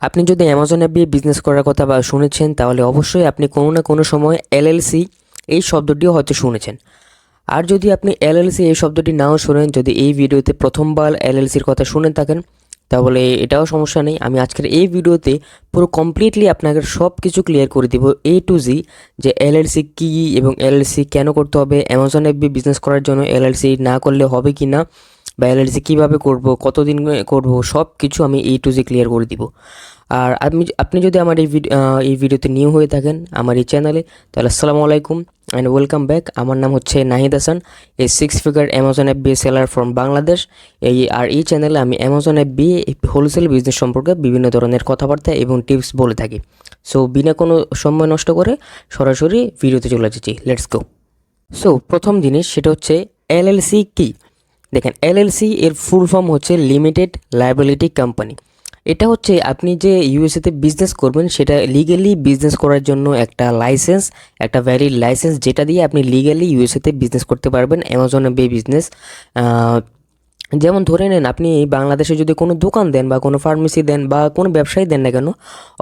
আপনি যদি Amazon app দিয়ে বিজনেস করার কথা বা শুনেছেন, তাহলে অবশ্যই আপনি কোনো না কোনো সময় এলএলসি এই শব্দটিও হয়তো শুনেছেন। আর যদি আপনি এলএলসি এই শব্দটি নাও শুনেন, যদি এই ভিডিওতে প্রথমবার এলএলসির কথা শুনে থাকেন, তাহলে এটাও সমস্যা নেই। আমি আজকের এই ভিডিওতে পুরো কমপ্লিটলি আপনাকে সব কিছু ক্লিয়ার করে দিব, এ টু জি, যে এলএলসি কী এবং এলএলসি কেন করতে হবে, অ্যামাজন অ্যাপ দিয়ে বিজনেস করার জন্য এলএলসি না করলে হবে কি না, বা এলএলসি কীভাবে করব, কতদিন করব, সব কিছু আমি এ টু জি ক্লিয়ার করে দিব। আর আপনি যদি আমার এই ভিডিওতে নিউ হয়ে থাকেন আমার এই চ্যানেলে, তাহলে আসসালামু আলাইকুম অ্যান্ড ওয়েলকাম ব্যাক। আমার নাম হচ্ছে নাহিদ হাসান, এই 6 figure Amazon app B seller from Bangladesh. এই চ্যানেলে আমি Amazon app B wholesale business সম্পর্কে বিভিন্ন ধরনের কথাবার্তা এবং টিপস বলে থাকি। সো বিনা কোনো সময় নষ্ট করে সরাসরি ভিডিওতে চলে যাচ্ছি, লেটস গো। সো প্রথম জিনিস সেটা হচ্ছে এলএলসি কি। দেখেন, এলএলসি এর ফুল ফর্ম হচ্ছে লিমিটেড লায়াবিলিটি কোম্পানি। এটা হচ্ছে আপনি যে ইউএসএতে বিজনেস করবেন সেটা লিগ্যালি বিজনেস করার জন্য একটা লাইসেন্স, একটা ভ্যালিড লাইসেন্স, যেটা দিয়ে আপনি লিগ্যালি ইউএসএতে বিজনেস করতে পারবেন অ্যামাজনে বে বিজনেস। যেমন ধরে নেন, আপনি বাংলাদেশে যদি কোনো দোকান দেন বা কোনো ফার্মেসি দেন বা কোনো ব্যবসায়ী দেন না কেন,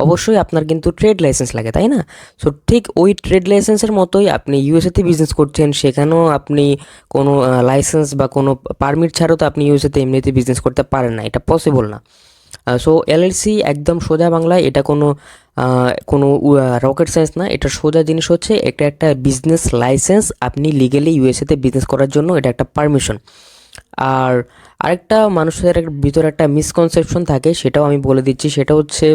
অবশ্যই আপনার কিন্তু ট্রেড লাইসেন্স লাগে, তাই না? সো ঠিক ওই ট্রেড লাইসেন্সের মতোই আপনি ইউএসএতে বিজনেস করছেন, সেখানেও আপনি কোনো লাইসেন্স বা কোনো পারমিট ছাড়াও তো আপনি ইউএসএতে এমনিতে বিজনেস করতে পারেন না, এটা পসিবল না। সো এলএলসি একদম সোজা বাংলায় এটা কোনো রকেট সায়েন্স না। এটা সোজা জিনিস হচ্ছে এটা একটা বিজনেস লাইসেন্স। আপনি লিগেলি ইউএসএতে বিজনেস করার জন্য এটা একটা পারমিশন। আর আরেকটা মানুষের ভিতরে একটা মিসকনসেপশন থাকে, সেটাও আমি বলে দিচ্ছি। সেটা হচ্ছে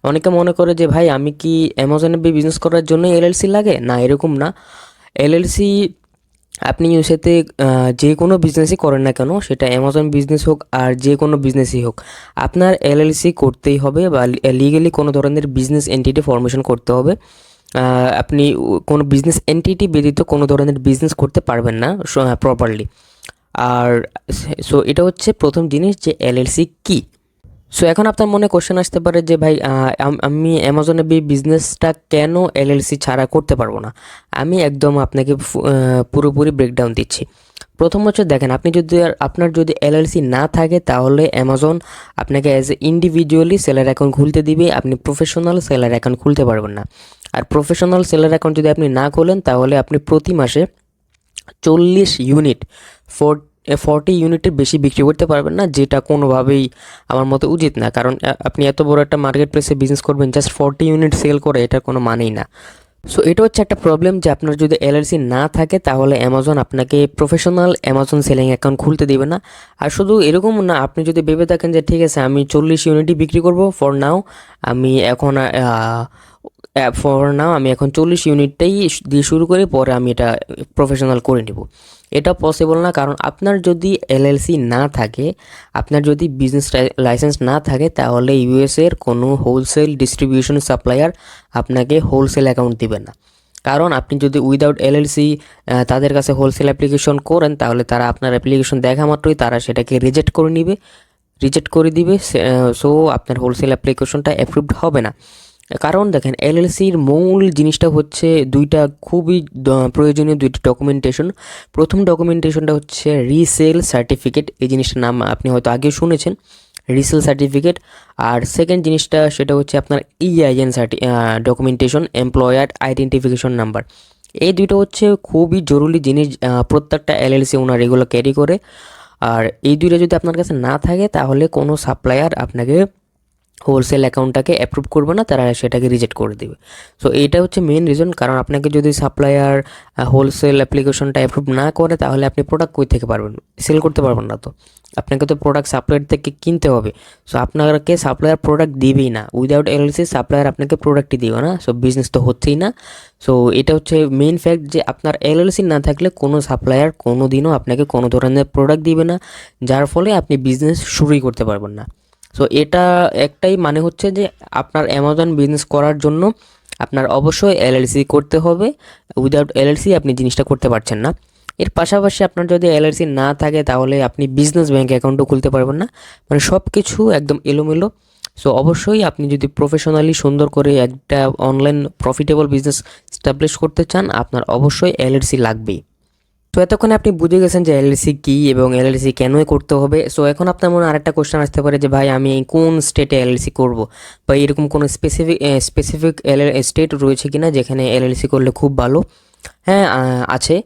অনেকে মনে করে যে ভাই, আমি কি অ্যামাজনে বিজনেস করার জন্য এলএলসি লাগে? না, এরকম না। এলএলসি আপনি ইউএসএতে যে কোনো বিজনেসই করেন না কেন, সেটা অ্যামাজন বিজনেস হোক আর যে কোনো বিজনেসই হোক, আপনার এলএলসি করতেই হবে বা লিগালি কোনো ধরনের বিজনেস এন্টিটি ফর্মেশন করতে হবে। আপনি কোনো বিজনেস এন্টিটি ব্যতীত কোনো ধরনের বিজনেস করতে পারবেন না প্রপারলি। আর সো এটা হচ্ছে প্রথম জিনিস যে এলএলসি কি। সো এখন আপনার মনে কোশ্চেন আসতে পারে যে ভাই, আমি অ্যামাজনে বিজনেসটা কেন এলএলসি ছাড়া করতে পারবো না? আমি একদম আপনাকে পুরোপুরি ব্রেকডাউন দিচ্ছি। প্রথম হচ্ছে দেখেন, আপনার যদি এলএলসি না থাকে, তাহলে অ্যামাজন আপনাকে as a individually seller account খুলতে দিবে, আপনি প্রফেশনাল সেলার অ্যাকাউন্ট খুলতে পারবেন না। আর প্রফেশনাল সেলার অ্যাকাউন্ট যদি আপনি না খোলেন, তাহলে আপনি প্রতি মাসে 40 ইউনিট 40 ইউনিটের বেশি বিক্রি করতে পারবেন না, যেটা কোনোভাবেই আমার মতে উচিত না। কারণ আপনি এত বড় একটা মার্কেট প্লেসে বিজনেস করবেন, জাস্ট 40 ইউনিট সেল করে, এটার কোনো মানেই না। সো এটা হচ্ছে একটা প্রবলেম যে আপনার যদি এলএলসি না থাকে, তাহলে অ্যামাজন আপনাকে প্রফেশনাল অ্যামাজন সেলিং অ্যাকাউন্ট খুলতে দেবে না। আর শুধু এরকম না, আপনি যদি ভেবে থাকেন যে ঠিক আছে আমি 40 ইউনিটই বিক্রি করব ফর নাও, আমি এখন আমি এখন 40 ইউনিটটাই দিয়ে শুরু করে পরে আমি এটা প্রফেশনাল করে নিব, এটা পসিবল না। কারণ আপনার যদি এলএলসি না থাকে, আপনার যদি বিজনেস লাইসেন্স না থাকে, তাহলে ইউএসের কোনো হোলসেল ডিস্ট্রিবিউশন সাপ্লায়ার আপনাকে হোলসেল অ্যাকাউন্ট দিবে না। কারণ আপনি যদি উইদাউট এলএলসি তাদের কাছে হোলসেল অ্যাপ্লিকেশন করেন, তাহলে তারা আপনার অ্যাপ্লিকেশন দেখা মাত্রই তারা সেটাকে রিজেক্ট করে দিবে। সো আপনার হোলসেল অ্যাপ্লিকেশনটা অ্যাপ্রুভড হবে না। কারণ দেখেন, এলএলসির মূল জিনিসটা হচ্ছে দুইটা খুবই প্রয়োজনীয় দুইটা ডকুমেন্টেশন। প্রথম ডকুমেন্টেশনটা হচ্ছে রিসেল সার্টিফিকেট। এই জিনিসটার নাম আপনি হয়তো আগেও শুনেছেন, রিসেল সার্টিফিকেট। আর সেকেন্ড জিনিসটা সেটা হচ্ছে আপনার EIN documentation, employer identification number. এই দুটো হচ্ছে খুবই জরুরি জিনিস, প্রত্যেকটা এলএলসি ওনার এগুলো ক্যারি করে। আর এই দুইটা যদি আপনার কাছে না থাকে, তাহলে কোনো সাপ্লায়ার আপনাকে হোলসেল অ্যাকাউন্টটাকে অ্যাপ্রুভ করবে না, তারা সেটাকে রিজেক্ট করে দেবে। সো এইটা হচ্ছে মেন রিজন। কারণ আপনাকে যদি সাপ্লায়ার হোলসেল অ্যাপ্লিকেশনটা অ্যাপ্রুভ না করে, তাহলে আপনি প্রোডাক্ট কই থেকে পারবেন, সেল করতে পারবেন না। তো আপনাকে তো প্রোডাক্ট সাপ্লায়ার থেকে কিনতে হবে। সো আপনাকে সাপ্লায়ার প্রোডাক্ট দিবেই না, উইদাউট এলএলসি সাপ্লায়ার আপনাকে প্রোডাক্টই দিবে না। সো বিজনেস তো হচ্ছেই না। সো এটা হচ্ছে মেন ফ্যাক্ট যে আপনার এলএলসি না থাকলে কোনো সাপ্লায়ার কোনো দিনও আপনাকে কোনো ধরনের প্রোডাক্ট দিবে না, যার ফলে আপনি বিজনেস শুরুই করতে পারবেন না। সো এটা একটাই মানে হচ্ছে যে আপনার অ্যামাজন বিজনেস করার জন্য আপনার অবশ্যই এলএলসি করতে হবে। উইদাউট এলএলসি আপনি জিনিসটা করতে পারছেন না। এর পাশাপাশি আপনার যদি এলএলসি না থাকে, তাহলে আপনি বিজনেস ব্যাঙ্ক অ্যাকাউন্টও খুলতে পারবেন না, মানে সব কিছু একদম এলোমেলো। সো অবশ্যই আপনি যদি প্রফেশনালি সুন্দর করে একটা অনলাইন প্রফিটেবল বিজনেস স্টাবলিশ করতে চান, আপনার অবশ্যই এলএলসি লাগবেই। তো এতক্ষণে আপনি বুঝে গেছেন যে এলএলসি কী এবং এলএলসি কেনই করতে হবে। সো এখন আপনার মনে আরেকটা কোশ্চেন আসতে পারে যে ভাই আমি কোন স্টেটে এলএলসি করব, বা এরকম কোনো স্পেসিফিক স্টেট রয়েছে কিনা যেখানে এলএলসি করলে খুব ভালো। হ্যাঁ, আছে।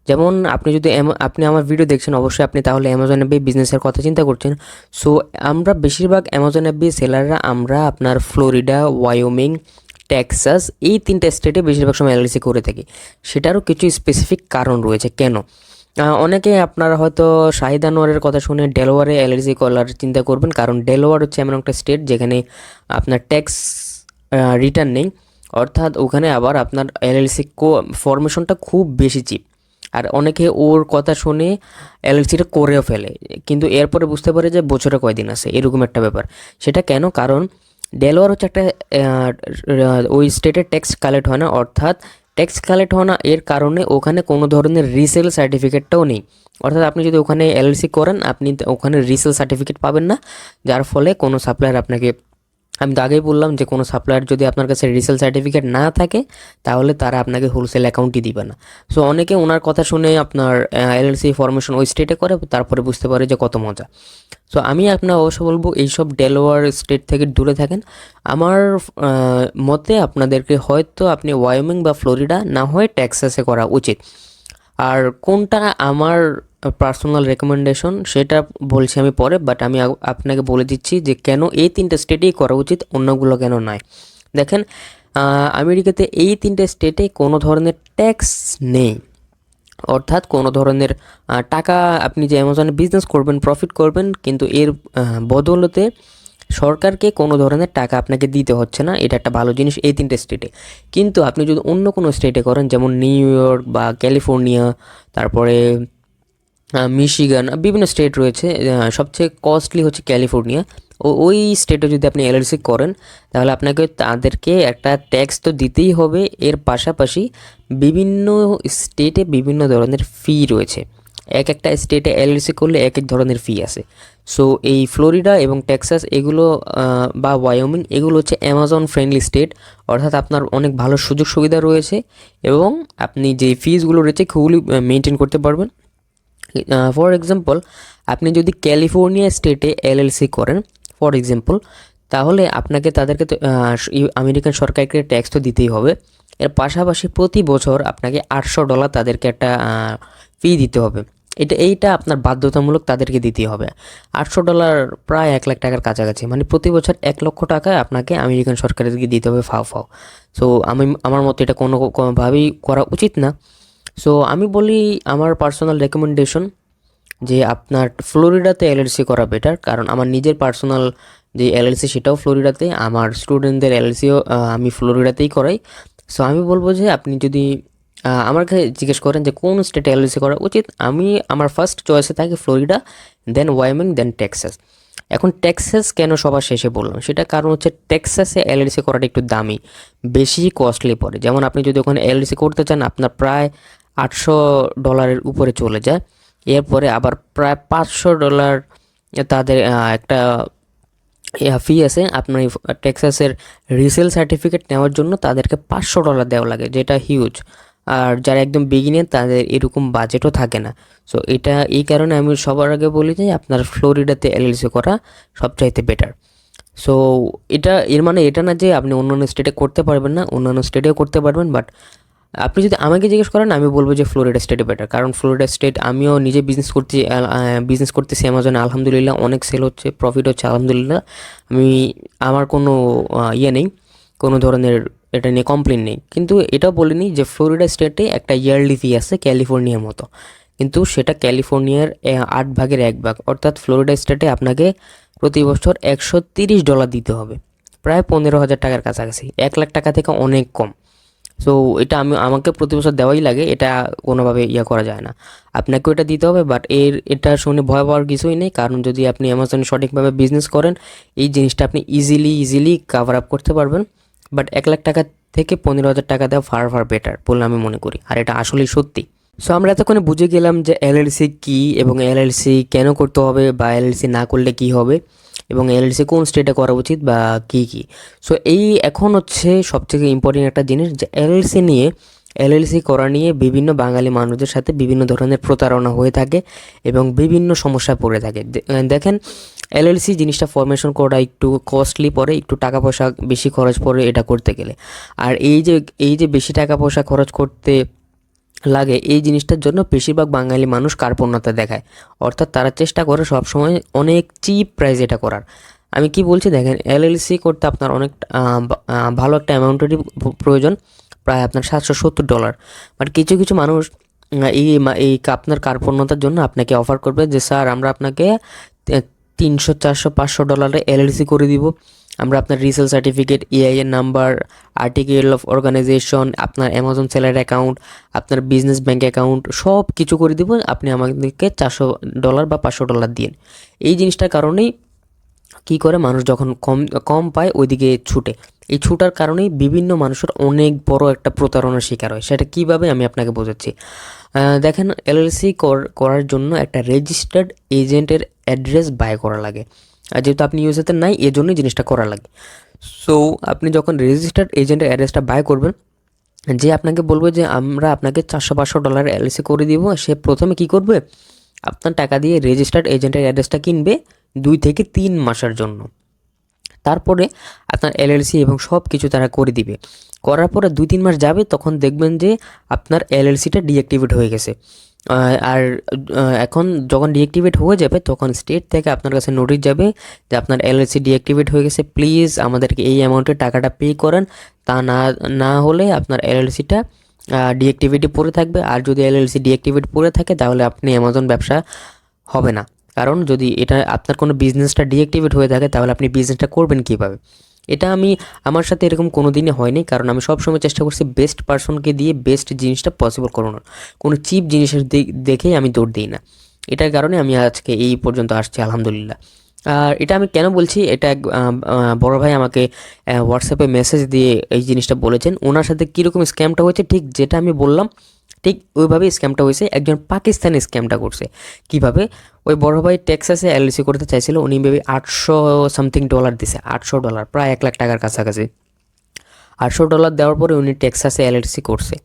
যেমন আপনি যদি আপনি আমার ভিডিও দেখছেন, অবশ্যই আপনি তাহলে অ্যামাজন অ্যাপে বিজনেসের কথা চিন্তা করছেন। সো আমরা বেশিরভাগ অ্যামাজন অ্যাপে সেলাররা আমরা আপনার ফ্লোরিডা, ওয়াইওমিং, টেক্সাস এই 3টা স্টেটে বেশিরভাগ সময় এলএলসি করে থাকি। সেটারও কিছু স্পেসিফিক কারণ রয়েছে কেন। অনেকে আপনারা হয়তো শাহিদ আনোয়ারের কথা শুনে ডেলোয়ারে এলএলসি করার চিন্তা করবেন, কারণ ডেলোয়ার হচ্ছে এমন একটা স্টেট যেখানে আপনার ট্যাক্স রিটার্ন নেই, অর্থাৎ ওখানে আবার আপনার এলএলসি ফরমেশনটা খুব বেশি চিপ। আর অনেকে ওর কথা শুনে এলএলসিটা করেও ফেলে, কিন্তু এরপরে বুঝতে পারে যে বছরে কয়দিন আছে, এরকম একটা ব্যাপার। সেটা কেন? কারণ ডেলোয়ার হচ্ছে একটা ওই স্টেটের ট্যাক্স কালেক্ট হয় না, অর্থাৎ ট্যাক্স কালেক্ট হয় না এর কারণে ওখানে কোনো ধরনের রিসেল সার্টিফিকেটটাও নেই। অর্থাৎ আপনি যদি ওখানে এলএলসি করেন, আপনি ওখানে রিসেল সার্টিফিকেট পাবেন না, যার ফলে কোনো সাপ্লায়ার আপনাকে, আমি তো আগেই বললাম যে কোনো সাপ্লায়ার যদি আপনার কাছে রিসেল সার্টিফিকেট না থাকে তাহলে তারা আপনাকে হোলসেল অ্যাকাউন্টই দিবে না। সো অনেকে ওনার কথা শুনে আপনার এলএলসি ফরমেশন ওই স্টেটে করে, তারপরে বুঝতে পারে যে কত মজা। সো আমি আপনার অবশ্য বলবো এইসব ডেলোয়ার স্টেট থেকে দূরে থাকেন। আমার মতে আপনাদেরকে হয়তো আপনি ওয়াইওমিং বা ফ্লোরিডা না হয় টেক্সাসে করা উচিত। আর কোনটা আমার পার্সোনাল রেকমেন্ডেশন সেটা বলছি আমি পরে, বাট আমি আপনাকে বলে দিচ্ছি যে কেন এই 3টে স্টেটেই করা উচিত, অন্যগুলো কেন নয়। দেখেন, আমেরিকাতে এই 3টে স্টেটে কোনো ধরনের ট্যাক্স নেই, অর্থাৎ কোনো ধরনের টাকা, আপনি যে অ্যামাজনে বিজনেস করবেন, প্রফিট করবেন, কিন্তু এর বদৌলতে সরকারকে কোনো ধরনের টাকা আপনাকে দিতে হচ্ছে না। এটা একটা ভালো জিনিস এই 3টে স্টেটে। কিন্তু আপনি যদি অন্য কোনো স্টেটে করেন, যেমন নিউ ইয়র্ক বা ক্যালিফোর্নিয়া, তারপরে মিশিগান, বিভিন্ন স্টেট রয়েছে, সবচেয়ে কস্টলি হচ্ছে ক্যালিফোর্নিয়া। ওই স্টেটে যদি আপনি এলএলসি করেন তাহলে আপনাকে তাদেরকে একটা ট্যাক্স তো দিতেই হবে, এর পাশাপাশি বিভিন্ন স্টেটে বিভিন্ন ধরনের ফি রয়েছে। এক একটা স্টেটে এলএলসি করলে এক এক ধরনের ফি আছে। সো এই ফ্লোরিডা এবং টেক্সাস এগুলো বা ওয়াইওমিং এগুলো হচ্ছে অ্যামাজন ফ্রেন্ডলি স্টেট, অর্থাৎ আপনার অনেক ভালো সুযোগ সুবিধা রয়েছে এবং আপনি যে ফিজগুলো রয়েছে খুবই মেনটেন করতে পারবেন। ফর এক্সাম্পল, আপনি যদি ক্যালিফোর্নিয়া স্টেটে এলএলসি করেন ফর এক্সাম্পল, তাহলে আপনাকে তাদেরকে তো আমেরিকান সরকারকে ট্যাক্স তো দিতেই হবে। এর পাশাপাশি প্রতি বছর আপনাকে $800 তাদেরকে একটা ফি দিতে হবে। এইটা আপনার বাধ্যতামূলক তাদেরকে দিতেই হবে। $800 প্রায় $1,00,000 কাছাকাছি, মানে প্রতি বছর $1,00,000 আপনাকে আমেরিকান সরকারকে দিতে হবে ফাও ফাও। সো আমার মতে এটা কোনোভাবেই করা উচিত না। সো আমি বলি আমার পার্সোনাল রেকমেন্ডেশন যে আপনার ফ্লোরিডাতে এলএলসি করা বেটার, কারণ আমার নিজের পার্সোনাল যে এলএলসি সেটাও ফ্লোরিডাতে, আমার স্টুডেন্টদের এলএলসিও আমি ফ্লোরিডাতেই করাই। সো আমি বলবো যে আপনি যদি আমার কাছে জিজ্ঞেস করেন যে কোন স্টেটে এলএলসি করা উচিত, আমার ফার্স্ট চয়েসে থাকে ফ্লোরিডা, দেন ওয়াইমিং, দেন টেক্সাস। এখন টেক্সাস কেন সবার শেষে বললাম, সেটা কারণ হচ্ছে টেক্সাসে এলএলসি করাটা একটু দামি, বেশি কস্টলি পড়ে। যেমন আপনি যদি ওখানে এলএলসি করতে চান আপনার প্রায় $800 উপরে চলে যায়। এরপরে আবার প্রায় $500 তাদের একটা ফি আছে। আপনার টেক্সাসের রিসেল সার্টিফিকেট নেওয়ার জন্য তাদেরকে $500 দেওয়া লাগে, যেটা হিউজ। আর যারা একদম বিগিনার তাদের এরকম বাজেটও থাকে না। সো এই কারণে আমি সবার আগে বলি যে আপনার ফ্লোরিডাতে এলএলসি করা সবচাইতে বেটার। সো এর মানে এটা না যে আপনি অন্যান্য স্টেটে করতে পারবেন না, অন্যান্য স্টেটেও করতে পারবেন, বাট আপনি যদি আমাকে জিজ্ঞেস করেন আমি বলবো যে ফ্লোরিডা স্টেটে বেটার। কারণ ফ্লোরিডা স্টেট আমিও নিজে বিজনেস করতেছি অ্যামাজনে, আলহামদুলিল্লাহ অনেক সেল হচ্ছে, প্রফিট হচ্ছে আলহামদুলিল্লাহ। আমার কোনো ইয়ে নেই, কোনো ধরনের এটা নিয়ে কমপ্লেন নেই। কিন্তু এটাও বলিনি যে ফ্লোরিডা স্টেটে একটা ইয়ারলি ফি আছে ক্যালিফোর্নিয়ার মতো, কিন্তু সেটা ক্যালিফোর্নিয়ার 8/1 অর্থাৎ ফ্লোরিডা স্টেটে আপনাকে প্রতি বছর $130 দিতে হবে, প্রায় $15,000 কাছাকাছি, $1,00,000 থেকে অনেক কম। সো এটা আমাকে প্রতি বছর দেওয়াই লাগে, এটা কোনোভাবে করা যায় না, আপনাকেও এটা দিতে হবে। বাট এটা শুনে ভয় পাওয়ার কিছুই নেই, কারণ যদি আপনি অ্যামাজনে সঠিকভাবে বিজনেস করেন এই জিনিসটা আপনি ইজিলি কাভার আপ করতে পারবেন। বাট $1,00,000 থেকে $15,000 দেওয়া ফার বেটার বলে আমি মনে করি, আর এটা আসলেই সত্যি। সো আমরা এতক্ষণে বুঝে গেলাম যে এলএলসি কী এবং এলএলসি কেন করতে হবে, বা এলএলসি না করলে কী হবে, এবং এলএলসি কোন স্টেটে করা উচিত বা কী। সো এখন হচ্ছে সবথেকে ইম্পর্টেন্ট একটা জিনিস যে এলএলসি নিয়ে এলএলসি করা নিয়ে বিভিন্ন বাঙালি মানুষদের সাথে বিভিন্ন ধরনের প্রতারণা হয়ে থাকে এবং বিভিন্ন সমস্যায় পড়ে থাকে। দেখেন, এলএলসি জিনিসটা ফরমেশন করা একটু কস্টলি পড়ে, একটু টাকা পয়সা বেশি খরচ পড়ে এটা করতে গেলে। আর এই যে বেশি টাকা পয়সা খরচ করতে লাগে, এই জিনিসটার জন্য বেশিরভাগ বাঙালি মানুষ কার্পণ্যতা দেখায়। অর্থাৎ তারা চেষ্টা করে সবসময় অনেক চিপ প্রাইস এটা করার। আমি কি বলছি দেখেন, এলএলসি করতে আপনার অনেক ভালো একটা অ্যামাউন্টেরই প্রয়োজন, প্রায় আপনার $770। বাট কিছু কিছু মানুষ আপনার কার্পণ্যতার জন্য আপনাকে অফার করবে যে স্যার আমরা আপনাকে 300, 400, $500 এলএলসি করে দিব, আমরা আপনার resale certificate, EIN number, article of organisation, আপনার অ্যামাজন সেলার অ্যাকাউন্ট, আপনার বিজনেস ব্যাঙ্ক অ্যাকাউন্ট সব কিছু করে দিব, আপনি আমাদেরকে $400 বা $500 দিন। এই জিনিসটার কারণেই কী করে মানুষ যখন কম পায় ওইদিকে ছুটে। এই ছুটার কারণেই বিভিন্ন মানুষের অনেক বড় একটা প্রতারণার শিকার হয়। সেটা কীভাবে আমি আপনাকে বোঝাচ্ছি। দেখেন, এলএলসি করার জন্য একটা রেজিস্টার্ড এজেন্টের অ্যাড্রেস বাই করা লাগে। আর যেহেতু আপনি ইউএসএতে নাই, এজন্যই জিনিসটা করা লাগে। সো আপনি যখন রেজিস্টার্ড এজেন্টের অ্যাড্রেসটা বাই করবেন, যে আপনাকে বলবে যে আমরা আপনাকে $400-500 এলএলসি করে দিব, সে প্রথমে কি করবে, আপনার টাকা দিয়ে রেজিস্টার্ড এজেন্টের অ্যাড্রেসটা কিনবে 2 থেকে 3 মাসের জন্য। তারপরে আপনার এলএলসি এবং সব কিছু তারা করে দিবে। করার পরে 2-3 মাস যাবে, তখন দেখবেন যে আপনার এলএলসিটা ডিঅ্যাক্টিভেট হয়ে গেছে। আর এখন যখন ডিঅ্যাক্টিভেট হয়ে যাবে, তখন স্টেট থেকে আপনার কাছে নোটিশ যাবে যে আপনার এলএলসি ডিঅ্যাক্টিভেট হয়ে গেছে, প্লিজ আমাদেরকে এই অ্যামাউন্টের টাকাটা পে করেন। তা না হলে আপনার এলএলসিটা ডিঅ্যাক্টিভেটই পড়ে থাকবে। আর যদি এলএলসি ডিঅ্যাক্টিভেট পড়ে থাকে, তাহলে আপনি অ্যামাজন ব্যবসা হবে না। কারণ যদি এটা আপনার কোনো বিজনেসটা ডিঅ্যাক্টিভেট হয়ে থাকে, তাহলে আপনি বিজনেসটা করবেন কীভাবে। এটা আমার সাথে এরকম কোনো দিনই হয়নি, কারণ আমি সবসময় চেষ্টা করছি বেস্ট পারসনকে দিয়ে বেস্ট জিনিসটা পসিবল করানোর। কোনো চিপ জিনিসের দেখেই আমি দৌড় দিই না। এটার কারণে আমি আজকে এই পর্যন্ত আসছি, আলহামদুলিল্লাহ। আর এটা আমি কেন বলছি, এটা এক বড় ভাই আমাকে হোয়াটসঅ্যাপে মেসেজ দিয়ে এই জিনিসটা বলেছেন। ওনার সাথে কীরকম স্ক্যামটা হয়েছে, ঠিক যেটা আমি বললাম ঠিক ওইভাবেই স্ক্যামটা হয়েছে। একজন পাকিস্তানি স্ক্যামটা করছে। কিভাবে, ওই বড় ভাই টেক্সাসে এলএলসি করতে চাইছিল, উনি ভেবে $800 দিছে, $800 প্রায় $1,00,000 কাছাকাছি। $800 দেওয়ার পরে উনি টেক্সাসে এলএলসি করছে।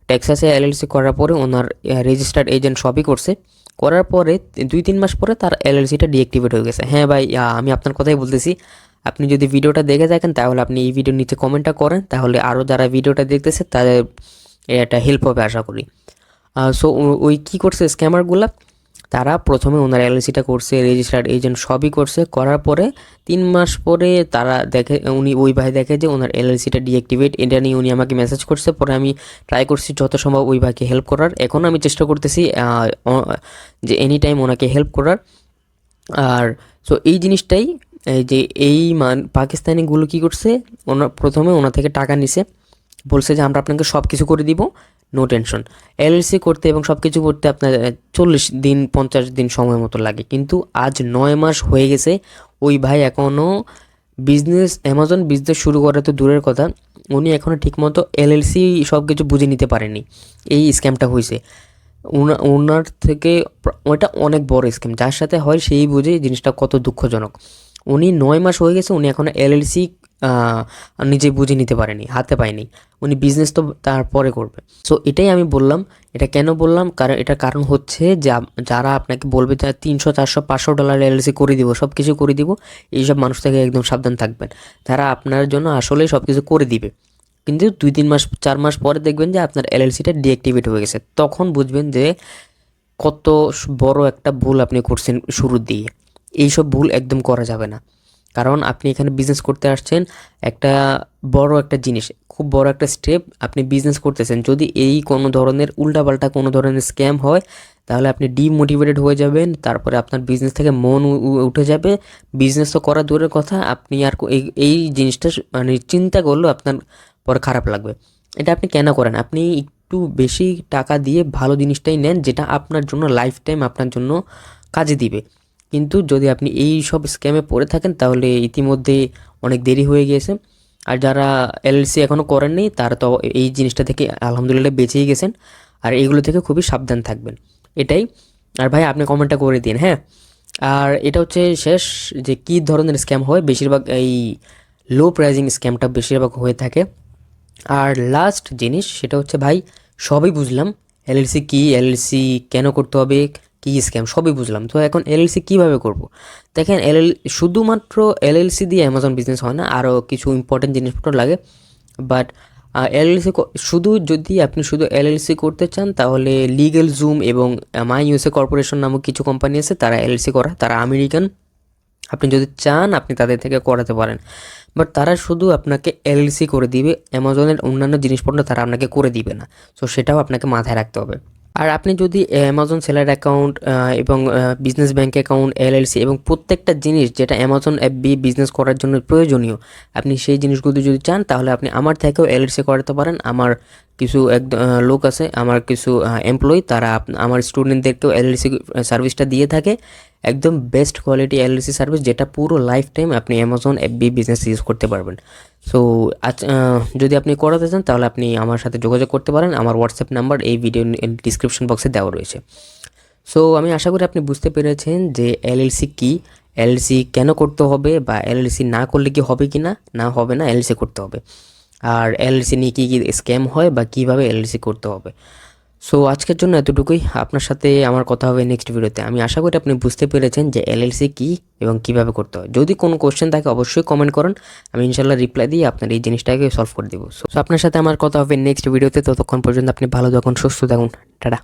টেক্সাসে এলএলসি করার পরে ওনার রেজিস্টার্ড এজেন্ট সবই করছে। করার পরে 2-3 মাস পরে তার এলএলসিটা ডিঅ্যাক্টিভেট হয়ে গেছে। হ্যাঁ ভাই, আমি আপনার কথাই বলতেছি। আপনি যদি ভিডিওটা দেখে থাকেন, তাহলে আপনি এই ভিডিওর নিচে কমেন্টটা করেন, তাহলে আরও যারা ভিডিওটা দেখতেছে তাদের এটা হেল্প হবে আশা করি। সো ওই কী করছে স্ক্যামারগুলা, তারা প্রথমে ওনার এলএলসিটা করছে, রেজিস্টার্ড এজেন্ট সবই করছে। করার পরে 3 মাস পরে তারা দেখে, ওই ভাই দেখে যে ওনার এলএলসিটা ডিঅ্যাক্টিভেট। এটা নিয়ে উনি আমাকে মেসেজ করছে। পরে আমি ট্রাই করছি যত সম্ভব ওই ভাইকে হেল্প করার। এখন আমি চেষ্টা করতেছি যে এনি টাইম ওনাকে হেল্প করার। আর সো এই জিনিসটাই, যে এই পাকিস্তানিগুলো কী করছে, প্রথমে ওনার থেকে টাকা নিছে, বলছে যে আমরা আপনাকে সব কিছু করে দিব, নো টেনশন। এলএলসি করতে এবং সব কিছু করতে আপনার 40 দিন 50 দিন সময় মতো লাগে। কিন্তু আজ 9 মাস হয়ে গেছে, ওই ভাই এখনও অ্যামাজন বিজনেস শুরু করা তো দূরের কথা, উনি এখনও ঠিকমতো এলএলসি সব কিছু বুঝে নিতে পারেনি। এই স্ক্যামটা হয়েছে ওনার থেকে। ওটা অনেক বড় স্ক্যাম, যার সাথে হয় সেই বুঝে জিনিসটা কত দুঃখজনক। উনি 9 মাস হয়ে গেছে, উনি এখনও এলএলসি নিজে বুঝে নিতে পারেনি, হাতে পায়নি। উনি বিজনেস তো তারপরে করবে। সো এটাই আমি বললাম। এটা কেন বললাম, কারণ এটার কারণ হচ্ছে যে যারা আপনাকে বলবে যে $300, $400, $500 এলএলসি করে দিব, সব কিছু করে দিব, এইসব মানুষ থেকে একদম সাবধান থাকবেন। তারা আপনার জন্য আসলেই সব কিছু করে দিবে, কিন্তু 2-3 মাস 4 মাস পরে দেখবেন যে আপনার এলএলসিটা ডিঅ্যাক্টিভেট হয়ে গেছে। তখন বুঝবেন যে কত বড় একটা ভুল আপনি করছেন শুরুর দিয়ে। এইসব ভুল একদম করা যাবে না, কারণ আপনি এখানে বিজনেস করতে আসছেন। একটা বড় একটা জিনিস, খুব বড় একটা স্টেপ আপনি বিজনেস করতেছেন। যদি এই কোনো ধরনের উল্টাপাল্টা কোনো ধরনের স্ক্যাম হয়, তাহলে আপনি ডিমোটিভেটেড হয়ে যাবেন। তারপরে আপনার বিজনেস থেকে মন উঠে যাবে। বিজনেস তো করা দূরের কথা, আপনি আর এই জিনিসটা মানে চিন্তা করলেও আপনার পরে খারাপ লাগবে। এটা আপনি কেন করেন, আপনি একটু বেশি টাকা দিয়ে ভালো জিনিসটাই নেন, যেটা আপনার জন্য লাইফ টাইম আপনার জন্য কাজে দিবে। কিন্তু যদি আপনি এই সব স্ক্যামে পড়ে থাকেন, তাহলে ইতিমধ্যে অনেক দেরি হয়ে গিয়েছে। আর যারা এলএলসি এখনও করেননি, তারা তো এই জিনিসটা থেকে আলহামদুলিল্লাহ বেঁচেই গেছেন। আর এইগুলো থেকে খুবই সাবধান থাকবেন, এটাই। আর ভাই আপনি কমেন্টটা করে দিন, হ্যাঁ। আর এটা হচ্ছে শেষ, যে কী ধরনের স্ক্যাম হয়। বেশিরভাগ এই লো প্রাইজিং স্ক্যামটা বেশিরভাগ হয়ে থাকে। আর লাস্ট জিনিস সেটা হচ্ছে ভাই, সবই বুঝলাম, এলএলসি কি, এলএলসি কেন করতে হবে, কি স্ক্যাম, সবই বুঝলাম। তো এখন এলএলসি কিভাবে করব? দেখেন, শুধুমাত্র এলএলসি দিয়ে অ্যামাজন বিজনেস হয় না, আরও কিছু ইম্পর্টেন্ট জিনিসপত্র লাগে। বাট এলএলসি শুধু, যদি আপনি শুধু এলএলসি করতে চান তাহলে লিগ্যাল জুম এবং মাই ইউএসএ কর্পোরেশন নামক কিছু কোম্পানি আছে, তারা এলএলসি করা, তারা আমেরিকান। আপনি যদি চান আপনি তাদের থেকে করাতে পারেন, বাট তারা শুধু আপনাকে এলএলসি করে দিবে, অ্যামাজনের অন্যান্য জিনিসপত্র তারা আপনাকে করে দিবে না। সো সেটাও আপনাকে মাথায় রাখতে হবে। আর আপনি যদি অ্যামাজন সেলার অ্যাকাউন্ট এবং বিজনেস ব্যাঙ্ক অ্যাকাউন্ট, এলএলসি এবং প্রত্যেকটা জিনিস যেটা অ্যামাজন এফবি বিজনেস করার জন্য প্রয়োজনীয়, আপনি সেই জিনিসগুলো যদি চান তাহলে আপনি আমার থেকেও এলএলসি করাতে পারেন। আমার কিছু লোক আছে, আমার কিছু এমপ্লয়ি, তারা আমার স্টুডেন্টদেরকেও এলএলসি সার্ভিসটা দিয়ে থাকে। একদম বেস্ট কোয়ালিটি এলএলসি সার্ভিস, যেটা পুরো লাইফ টাইম আপনি অ্যামাজন এফবি বিজনেস ইউজ করতে পারবেন। সো যদি আপনি করাতে চান তাহলে আপনি আমার সাথে যোগাযোগ করতে পারেন। আমার হোয়াটসঅ্যাপ নাম্বার এই ভিডিও ডিসক্রিপশন বক্সে দেওয়া রয়েছে। সো আমি আশা করি আপনি বুঝতে পেরেছেন যে এলএলসি কি, এলএলসি কেন করতে হবে, বা এলএলসি না করলে কি হবে কি না, না হবে না, এলএলসি করতে হবে। আর এলএলসি নিয়ে কী কী স্ক্যাম হয় বা কীভাবে এলএলসি করতে হবে। সো আজকের জন্য এতটুকুই। আপনার সাথে আমার কথা হবে নেক্সট ভিডিওতে। আমি আশা করি আপনি বুঝতে পেরেছেন যে এলএলসি কী এবং কীভাবে করতে হয়। যদি কোনো কোশ্চেন থাকে অবশ্যই কমেন্ট করেন, আমি ইনশাল্লাহ রিপ্লাই দিয়ে আপনার এই জিনিসটাকে সলভ করে দেবো। সো আপনার সাথে আমার কথা হবে নেক্সট ভিডিওতে। ততক্ষণ পর্যন্ত আপনি ভালো থাকুন, সুস্থ থাকুন, টাটা।